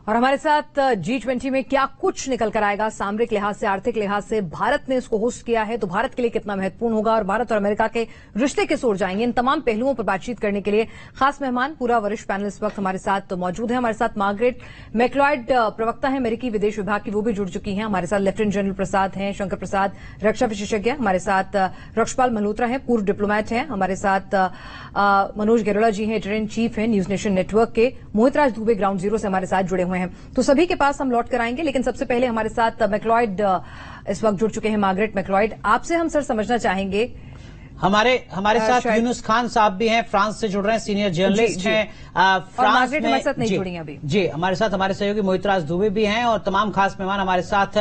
और हमारे साथ G20 में क्या कुछ निकल कर आएगा, सामरिक लिहाज से, आर्थिक लिहाज से, भारत ने इसको होस्ट किया है तो भारत के लिए कितना महत्वपूर्ण होगा और भारत और अमेरिका के रिश्ते किस ओर जाएंगे, इन तमाम पहलुओं पर बातचीत करने के लिए खास मेहमान, पूरा वरिष्ठ पैनल इस वक्त हमारे साथ मौजूद है। हमारे साथ मार्गरेट मैक्लॉयड, प्रवक्ता है अमेरिकी विदेश विभाग की, वो भी जुड़ चुकी हैं। हमारे साथ लेफ्टिनेंट जनरल प्रसाद हैं, शंकर प्रसाद रक्षा विशेषज्ञ। हमारे साथ रक्षपाल मल्होत्रा हैं, पूर्व डिप्लोमैट हैं। हमारे साथ मनोज गेरोला जी हैं, एडिटर इन चीफ हैं न्यूज नेशन नेटवर्क के। मोहित राज दुबे ग्राउंड जीरो से हमारे साथ जुड़े हुए हैं। तो सभी के पास हम लौट कर आएंगे, लेकिन सबसे पहले हमारे साथ मैक्लॉयड इस वक्त जुड़ चुके हैं। मार्गरेट मैक्लॉयड, आपसे हम सर समझना चाहेंगे, हमारे साथ यूनुस खान साहब भी हैं, फ्रांस से जुड़ रहे हैं, सीनियर जर्नलिस्ट हैं फ्रांस में। हमारे साथ नहीं जुड़ी हैं अभी जी, हमारे साथ हमारे सहयोगी मोहित राज दुबे भी हैं और तमाम खास मेहमान हमारे साथ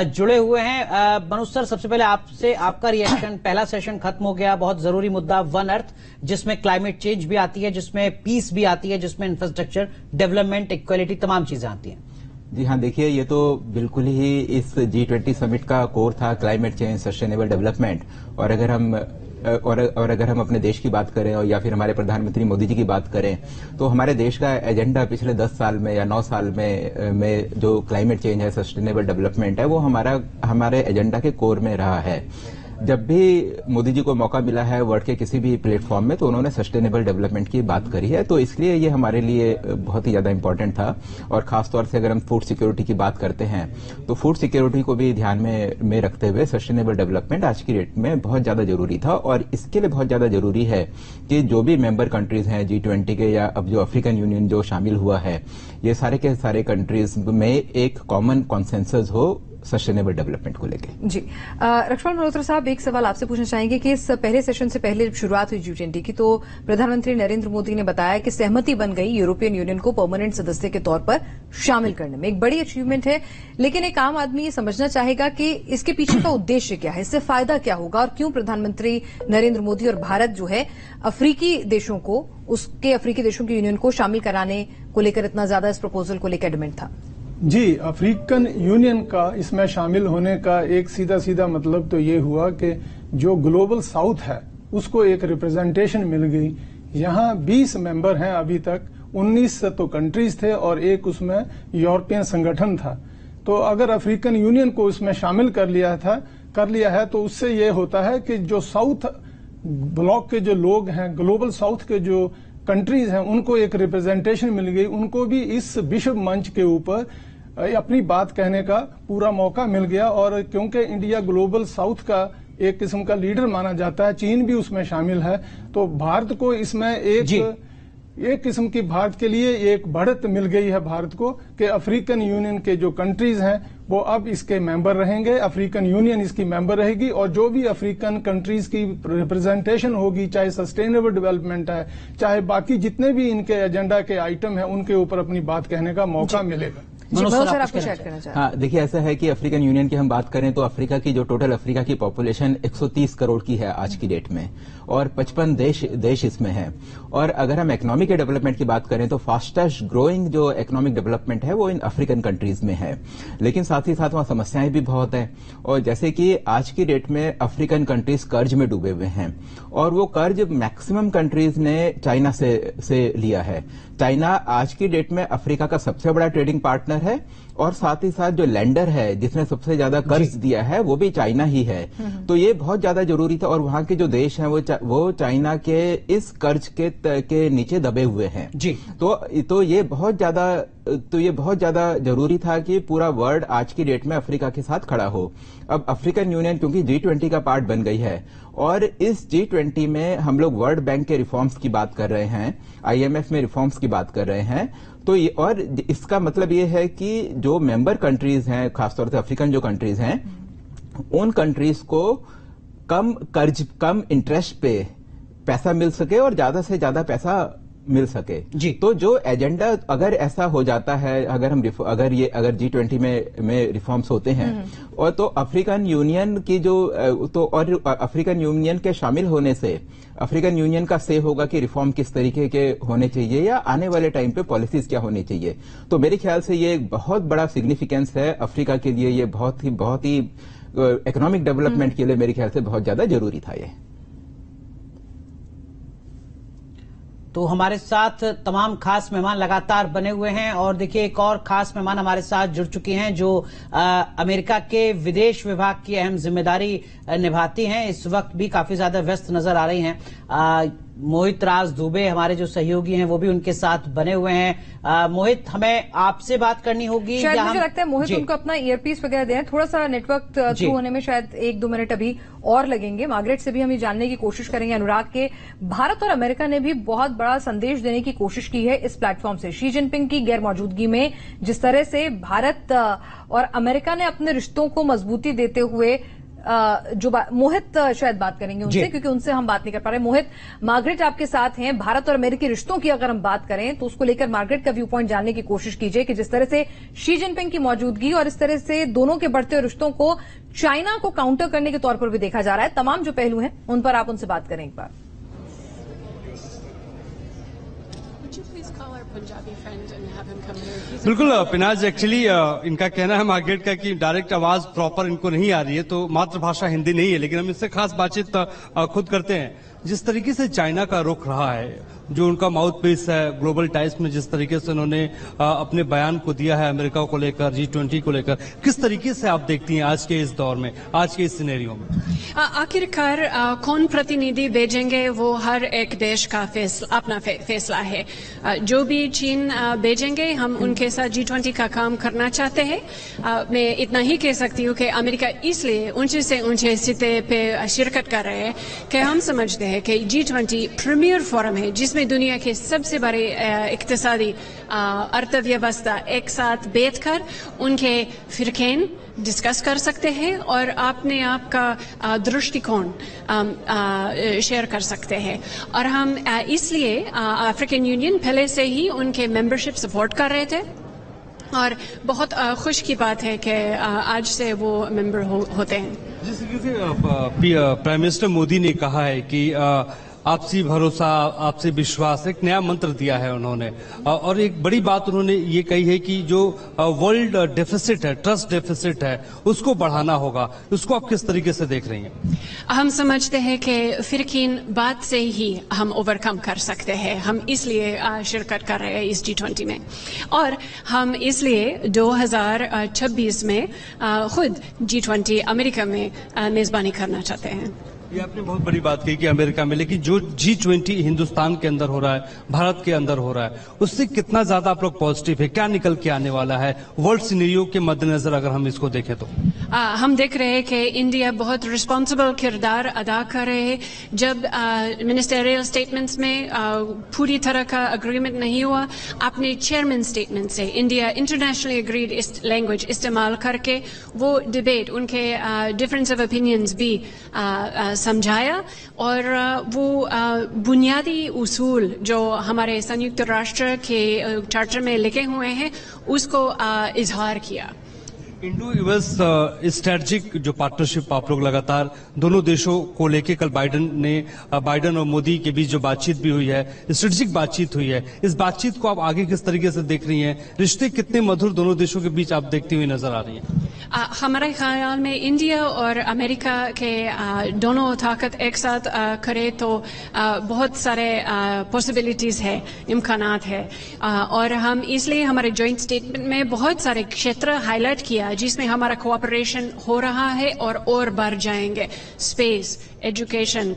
जुड़े हुए हैं। मनोज सर, सबसे पहले आपसे आपका रिएक्शन। पहला सेशन खत्म हो गया, बहुत जरूरी मुद्दा वन अर्थ, जिसमें क्लाइमेट चेंज भी आती है, जिसमें पीस भी आती है, जिसमें इंफ्रास्ट्रक्चर डेवलपमेंट, इक्वालिटी, तमाम चीजें आती हैं। जी हाँ, देखिए, ये तो बिल्कुल ही इस G20 समिट का कोर था, क्लाइमेट चेंज, सस्टेनेबल डेवलपमेंट। और अगर हम अपने देश की बात करें और या फिर हमारे प्रधानमंत्री मोदी जी की बात करें, तो हमारे देश का एजेंडा पिछले 10 साल में या 9 साल में जो क्लाइमेट चेंज है, सस्टेनेबल डेवलपमेंट है, वो हमारे एजेंडा के कोर में रहा है। जब भी मोदी जी को मौका मिला है वर्ल्ड के किसी भी प्लेटफॉर्म में, तो उन्होंने सस्टेनेबल डेवलपमेंट की बात करी है, तो इसलिए ये हमारे लिए बहुत ही ज्यादा इंपॉर्टेंट था। और खासतौर से अगर हम फूड सिक्योरिटी की बात करते हैं, तो फूड सिक्योरिटी को भी ध्यान में रखते हुए सस्टेनेबल डेवलपमेंट आज की डेट में बहुत ज्यादा जरूरी था। और इसके लिए बहुत ज्यादा जरूरी है कि जो भी मेंबर कंट्रीज हैं G20 के, या अब जो अफ्रीकन यूनियन जो शामिल हुआ है, ये सारे के सारे कंट्रीज में एक कॉमन कॉन्सेंसस हो सस्टेनेबल डेवलपमेंट को लेके। जी, रक्षपाल मल्होत्रा साहब, एक सवाल आपसे पूछना चाहेंगे कि इस पहले सेशन से पहले जब शुरुआत हुई G20 की, तो प्रधानमंत्री नरेंद्र मोदी ने बताया कि सहमति बन गई यूरोपियन यूनियन को परमानेंट सदस्य के तौर पर शामिल करने में। एक बड़ी अचीवमेंट है, लेकिन एक आम आदमी ये समझना चाहेगा कि इसके पीछे का उद्देश्य क्या है, इससे फायदा क्या होगा और क्यों प्रधानमंत्री नरेंद्र मोदी और भारत जो है अफ्रीकी देशों की यूनियन को शामिल कराने को लेकर इतना ज्यादा इस प्रपोजल को लेकर एडमेंट था। जी, अफ्रीकन यूनियन का इसमें शामिल होने का एक सीधा मतलब तो ये हुआ कि जो ग्लोबल साउथ है उसको एक रिप्रेजेंटेशन मिल गई। यहाँ 20 मेंबर हैं अभी तक, 19 तो कंट्रीज थे और एक उसमें यूरोपियन संगठन था। तो अगर अफ्रीकन यूनियन को उसमें शामिल कर लिया है तो उससे ये होता है कि जो साउथ ब्लॉक के जो लोग हैं, ग्लोबल साउथ के जो कंट्रीज हैं, उनको एक रिप्रेजेंटेशन मिल गई, उनको भी इस विश्व मंच के ऊपर अपनी बात कहने का पूरा मौका मिल गया। और क्योंकि इंडिया ग्लोबल साउथ का एक किस्म का लीडर माना जाता है, चीन भी उसमें शामिल है, तो भारत को इसमें एक किस्म की भारत के लिए एक बढ़त मिल गई है भारत को कि अफ्रीकन यूनियन के जो कंट्रीज हैं वो अब इसके मेंबर रहेंगे, अफ्रीकन यूनियन इसकी मेंबर रहेगी। और जो भी अफ्रीकन कंट्रीज की रिप्रेजेंटेशन होगी, चाहे सस्टेनेबल डेवलपमेंट है, चाहे बाकी जितने भी इनके एजेंडा के आइटम हैं, उनके ऊपर अपनी बात कहने का मौका मिलेगा। हाँ, देखिए, ऐसा है कि अफ्रीकन यूनियन की हम बात करें तो अफ्रीका की जो टोटल अफ्रीका की पॉपुलेशन 130 करोड़ की है आज की डेट में, और 55 देश इसमें हैं। और अगर हम इकोनॉमिक डेवलपमेंट की बात करें तो फास्टेस्ट ग्रोइंग जो इकोनॉमिक डेवलपमेंट है वो इन अफ्रीकन कंट्रीज में है। लेकिन साथ ही साथ वहां समस्याएं भी बहुत हैं, और जैसे कि आज की डेट में अफ्रीकन कंट्रीज कर्ज में डूबे हुए हैं, और वो कर्ज मैक्सिमम कंट्रीज ने चाइना से लिया है। चाइना आज की डेट में अफ्रीका का सबसे बड़ा ट्रेडिंग पार्टनर है, और साथ ही साथ जो लेंडर है जिसने सबसे ज्यादा कर्ज दिया है वो भी चाइना ही है। तो ये बहुत ज्यादा जरूरी था, और वहां के जो देश हैं वो चाइना के इस कर्ज के नीचे दबे हुए हैं जी। तो ये बहुत ज्यादा जरूरी था कि पूरा वर्ल्ड आज की डेट में अफ्रीका के साथ खड़ा हो। अब अफ्रीकन यूनियन क्योंकि G20 का पार्ट बन गई है, और इस G20 में हम लोग वर्ल्ड बैंक के रिफॉर्म्स की बात कर रहे हैं, IMF में रिफॉर्म्स की बात कर रहे हैं, तो और इसका मतलब ये है कि जो मेंबर कंट्रीज हैं, खासतौर से अफ्रीकन जो कंट्रीज हैं, उन कंट्रीज को कम इंटरेस्ट पे पैसा मिल सके और ज्यादा से ज्यादा पैसा मिल सके जी। तो जो एजेंडा अगर ऐसा हो जाता है, अगर G20 में रिफॉर्म्स होते हैं, और तो अफ्रीकन यूनियन की और अफ्रीकन यूनियन के शामिल होने से अफ्रीकन यूनियन का से होगा कि रिफॉर्म किस तरीके के होने चाहिए या आने वाले टाइम पे पॉलिसीज क्या होनी चाहिए। तो मेरे ख्याल से ये एक बहुत बड़ा सिग्निफिकेंस है अफ्रीका के लिए, ये बहुत ही इकोनॉमिक डेवलपमेंट के लिए मेरे ख्याल से बहुत ज्यादा जरूरी था ये। तो हमारे साथ तमाम खास मेहमान लगातार बने हुए हैं और देखिए एक और खास मेहमान हमारे साथ जुड़ चुकी हैं जो अमेरिका के विदेश विभाग की अहम जिम्मेदारी निभाती हैं। इस वक्त भी काफी ज्यादा व्यस्त नजर आ रही हैं। मोहित राज दुबे हमारे जो सहयोगी हैं वो भी उनके साथ बने हुए हैं। मोहित, हमें आपसे बात करनी होगी। शायद मुझे लगता है मोहित उनको अपना ईयरपीस वगैरह दें, थोड़ा सा नेटवर्क थ्रू होने में शायद 1-2 मिनट अभी और लगेंगे। मार्गरेट से भी हम ये जानने की कोशिश करेंगे अनुराग के भारत और अमेरिका ने भी बहुत बड़ा संदेश देने की कोशिश की है इस प्लेटफॉर्म से। शी जिनपिंग की गैर मौजूदगी में जिस तरह से भारत और अमेरिका ने अपने रिश्तों को मजबूती देते हुए जो मोहित शायद बात करेंगे उनसे, क्योंकि उनसे हम बात नहीं कर पा रहे। मोहित, मार्गरेट आपके साथ हैं। भारत और अमेरिकी रिश्तों की अगर हम बात करें तो उसको लेकर मार्गरेट का व्यू पॉइंट जानने की कोशिश कीजिए कि जिस तरह से शी जिनपिंग की मौजूदगी और इस तरह से दोनों के बढ़ते हुए रिश्तों को चाइना को काउंटर करने के तौर पर भी देखा जा रहा है। तमाम जो पहलू हैं उन पर आप उनसे बात करें एक बार। बिल्कुल पिनाज, एक्चुअली इनका कहना है मार्गरेट का कि डायरेक्ट आवाज प्रॉपर इनको नहीं आ रही है, तो मातृभाषा हिंदी नहीं है, लेकिन हम इससे खास बातचीत खुद करते हैं। जिस तरीके से चाइना का रुख रहा है, जो उनका माउथ पीस है ग्लोबल टाइम्स में, जिस तरीके से उन्होंने अपने बयान को दिया है अमेरिका को लेकर, G20 को लेकर, किस तरीके से आप देखती हैं आज के इस दौर में, आज के इस सिनेरियो में? आखिरकार कौन प्रतिनिधि भेजेंगे वो हर एक देश का अपना फैसला है। जो भी चीन भेजेंगे हम उनके साथ G20 का काम करना चाहते हैं। मैं इतना ही कह सकती हूँ कि अमेरिका इसलिए ऊंचे से ऊंचे सिते पे शिरकत कर रहे हैं कि हम समझते हैं कि G20 प्रीमियर फोरम है जिसमें दुनिया के सबसे बड़े इक्तिसादी अर्थव्यवस्था एक साथ बैठकर उनके फिरकेन डिस्कस कर सकते हैं और अपने आप का दृष्टिकोण शेयर कर सकते हैं। और हम इसलिए अफ्रीकन यूनियन पहले से ही उनके मेंबरशिप सपोर्ट कर रहे थे और बहुत खुश की बात है कि आज से वो मेंबर होते हैं। जिस तरीके से प्राइम मिनिस्टर मोदी ने कहा है कि आपसी भरोसा, आपसी विश्वास, एक नया मंत्र दिया है उन्होंने, और एक बड़ी बात उन्होंने ये कही है कि जो वर्ल्ड डेफिसिट है, ट्रस्ट डेफिसिट है, उसको बढ़ाना होगा। उसको आप किस तरीके से देख रही हैं? हम समझते हैं कि फिरकीन बात से ही हम ओवरकम कर सकते हैं। हम इसलिए शिरकत कर रहे हैं इस G20 में और हम इसलिए 2026 में खुद G20 अमेरिका में मेजबानी करना चाहते हैं। ये आपने बहुत बड़ी बात कही कि अमेरिका में, लेकिन जो G20 हिंदुस्तान के अंदर हो रहा है, भारत के अंदर हो रहा है, उससे कितना ज्यादा आप लोग पॉजिटिव है? क्या निकल के आने वाला है वर्ल्ड सिनेरियो के मद्देनजर अगर हम इसको देखें तो? हम देख रहे हैं कि इंडिया बहुत रिस्पॉन्सिबल किरदार अदा कर रहे हैं। जब मिनिस्टरियल स्टेटमेंट्स में पूरी तरह का अग्रीमेंट नहीं हुआ, अपने चेयरमैन स्टेटमेंट से इंडिया इंटरनेशनली एग्रीड लैंग्वेज इस्तेमाल करके वो डिबेट, उनके डिफरेंस ऑफ ओपिनियंस भी समझाया और वो बुनियादी उसूल जो हमारे संयुक्त राष्ट्र के चार्टर में लिखे हुए हैं उसको इजहार किया। इंडो यूएस स्ट्रेटजिक जो पार्टनरशिप आप लोग लगातार दोनों देशों को लेके, कल बाइडन और मोदी के बीच जो बातचीत भी हुई है, स्ट्रेटजिक बातचीत हुई है, इस बातचीत को आप आगे किस तरीके से देख रही हैं? रिश्ते कितने मधुर दोनों देशों के बीच आप देखती हुई नजर आ रही हैं? हमारे ख्याल में इंडिया और अमेरिका के दोनों ताकत एक साथ करे तो बहुत सारे पॉसिबिलिटीज है, इम्कानात है और हम इसलिए हमारे जॉइंट स्टेटमेंट में बहुत सारे क्षेत्र हाईलाइट किया जिसमें हमारा कोऑपरेशन हो रहा है और बढ़ जाएंगे। स्पेस, एजुकेशन,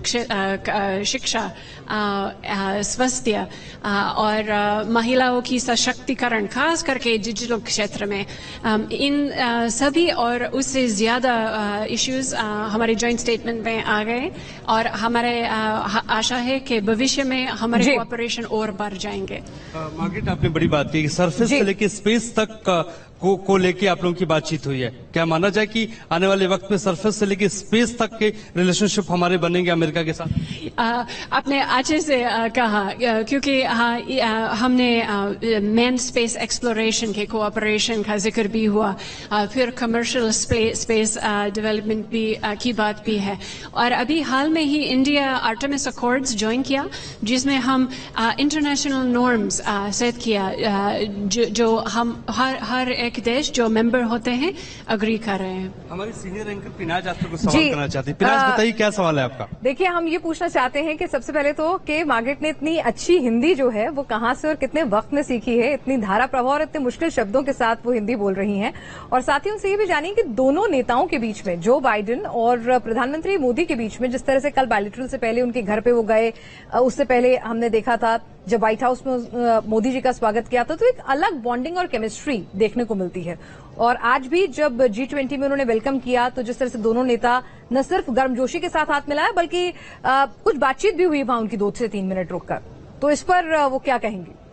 शिक्षा, स्वास्थ्य और महिलाओं की सशक्तिकरण, खास करके डिजिटल क्षेत्र में, इन सभी और उससे ज्यादा इश्यूज हमारे जॉइंट स्टेटमेंट में आ गए और हमारे आशा है कि भविष्य में हमारे कोऑपरेशन और बढ़ जाएंगे। मार्गरेट, आपने बड़ी बात की कि सरफेस से लेके स्पेस तक को लेके आप लोगों की बातचीत हुई है। क्या माना जाए कि आने वाले वक्त में सरफेस से लेके स्पेस तक के रिलेशनशिप हमारे बनेंगे अमेरिका के साथ? आपने अच्छे से कहा, क्योंकि हमने मैन स्पेस एक्सप्लोरेशन के कोऑपरेशन का जिक्र भी हुआ, फिर कमर्शियल स्पेस डेवलपमेंट भी की बात भी है और अभी हाल में ही इंडिया आर्टेमिस अकॉर्ड्स ज्वाइन किया जिसमें हम इंटरनेशनल नॉर्म्स सेट किया जो हम हर एक देश जो मेंबर होते हैं अग्री कर रहे हैं। हमारी सीनियर एंकर पिनाज आपसे कुछ सवाल करना चाहती है। पिनाज बताइए क्या सवाल है आपका? देखिए, हम ये पूछना चाहते हैं कि सबसे पहले तो कि मार्गरेट ने इतनी अच्छी हिंदी जो है वो कहां से और कितने वक्त में सीखी है, इतनी धारा प्रवाह और इतने मुश्किल शब्दों के साथ वो हिंदी बोल रही हैं। और साथ ही उनसे ये भी जानिए कि दोनों नेताओं के बीच में, जो बाइडेन और प्रधानमंत्री मोदी के बीच में, जिस तरह से कल बायलैटरल से पहले उनके घर पे वो गए, उससे पहले हमने देखा था जब व्हाइट हाउस में मोदी जी का स्वागत किया था, तो एक अलग बॉन्डिंग और केमिस्ट्री देखने को मिलती है। और आज भी जब G20 में उन्होंने वेलकम किया तो जिस तरह से दोनों नेता न सिर्फ गर्मजोशी के साथ हाथ मिलाया बल्कि कुछ बातचीत भी हुई वहां उनकी 2 से 3 मिनट रुककर। तो इस पर वो क्या कहेंगे?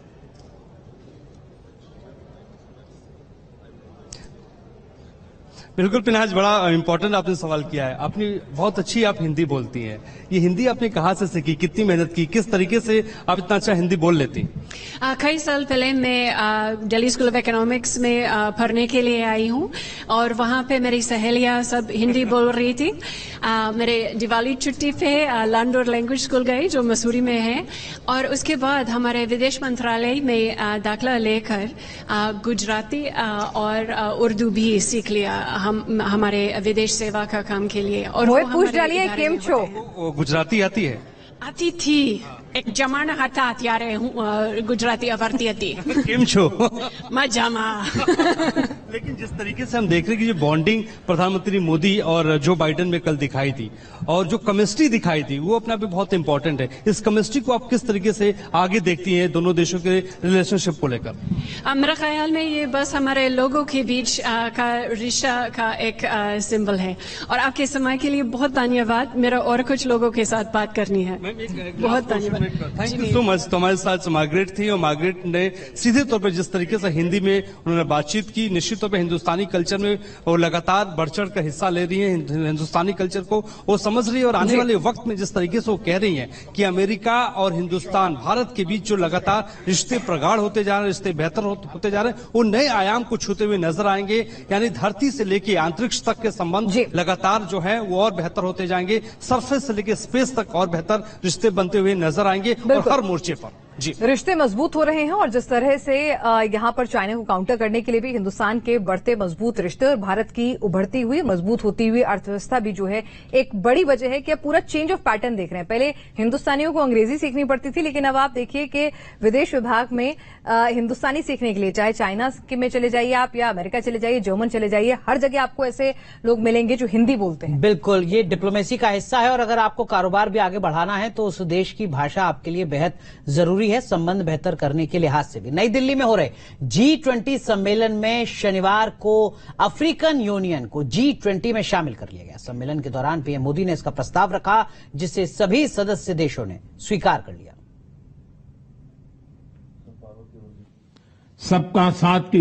बिल्कुल पिनाज, बड़ा इंपॉर्टेंट आपने सवाल किया है। अपनी बहुत अच्छी आप हिंदी बोलती हैं, ये हिंदी आपने कहाँ से सीखी, कितनी मेहनत की, किस तरीके से आप इतना अच्छा हिंदी बोल लेती? कई साल पहले मैं दिल्ली स्कूल ऑफ इकोनॉमिक्स में पढ़ने के लिए आई हूँ और वहाँ पे मेरी सहेलियाँ सब हिंदी बोल रही थी। मेरे दिवाली छुट्टी पे लैंडोर लैंग्वेज स्कूल गई जो मसूरी में है, और उसके बाद हमारे विदेश मंत्रालय में दाखिला लेकर गुजराती और उर्दू भी सीख लिया हमारे विदेश सेवा का काम के लिए। और वो पूछ डालिए केम छो? गुजराती आती है? आती थी, एक जमाना था ત્યારે હું ગુજરાતી આવડતી હતી। કેમ છો? મજામાં। लेकिन जिस तरीके से हम देख रहे हैं कि जो बॉन्डिंग प्रधानमंत्री मोदी और जो बाइडेन में कल दिखाई थी और जो केमिस्ट्री दिखाई थी वो अपने आप में बहुत इंपॉर्टेंट है। इस केमिस्ट्री को आप किस तरीके से आगे देखती हैं दोनों देशों के रिलेशनशिप को लेकर? मेरा ख्याल में ये बस हमारे लोगों के बीच का रिश्ता का एक सिंबल है। और आपके समय के लिए बहुत धन्यवाद। मेरा और कुछ लोगों के साथ बात करनी है। बहुत धन्यवाद। Thank you so much. तो हमारे साथ मार्गरेट थी और मार्गरेट ने सीधे तौर पर जिस तरीके से हिंदी में उन्होंने बातचीत की, निश्चित तौर पर हिंदुस्तानी कल्चर में वो लगातार बढ़ चढ़ कर हिस्सा ले रही है, हिंदुस्तानी कल्चर को वो समझ रही है। और आने वाले वक्त में जिस तरीके से वो कह रही है कि अमेरिका और हिंदुस्तान, भारत के बीच जो लगातार रिश्ते प्रगाढ़ होते जा रहे हैं, रिश्ते बेहतर होते जा रहे हैं, वो नए आयाम को छूते हुए नजर आएंगे। यानी धरती से लेके अंतरिक्ष तक के संबंध लगातार जो है वो और बेहतर होते जाएंगे, सरफेस से लेके स्पेस तक और बेहतर रिश्ते बनते हुए नजर आएंगे और हर मोर्चे पर जी रिश्ते मजबूत हो रहे हैं। और जिस तरह से यहां पर चाइना को काउंटर करने के लिए भी हिंदुस्तान के बढ़ते मजबूत रिश्ते और भारत की उभरती हुई मजबूत होती हुई अर्थव्यवस्था भी जो है एक बड़ी वजह है कि अब पूरा चेंज ऑफ पैटर्न देख रहे हैं। पहले हिंदुस्तानियों को अंग्रेजी सीखनी पड़ती थी, लेकिन अब आप देखिए कि विदेश विभाग में हिंदुस्तानी सीखने के लिए चाहे चाइना में चले जाइए आप या अमेरिका चले जाइए, जर्मन चले जाइए, हर जगह आपको ऐसे लोग मिलेंगे जो हिंदी बोलते हैं। बिल्कुल, ये डिप्लोमेसी का हिस्सा है और अगर आपको कारोबार भी आगे बढ़ाना है तो उस देश की भाषा आपके लिए बेहद जरूरी है, संबंध बेहतर करने के लिहाज से भी। नई दिल्ली में हो रहे G20 सम्मेलन में शनिवार को अफ्रीकन यूनियन को G20 में शामिल कर लिया गया। सम्मेलन के दौरान पीएम मोदी ने इसका प्रस्ताव रखा जिसे सभी सदस्य देशों ने स्वीकार कर लिया। सबका साथ की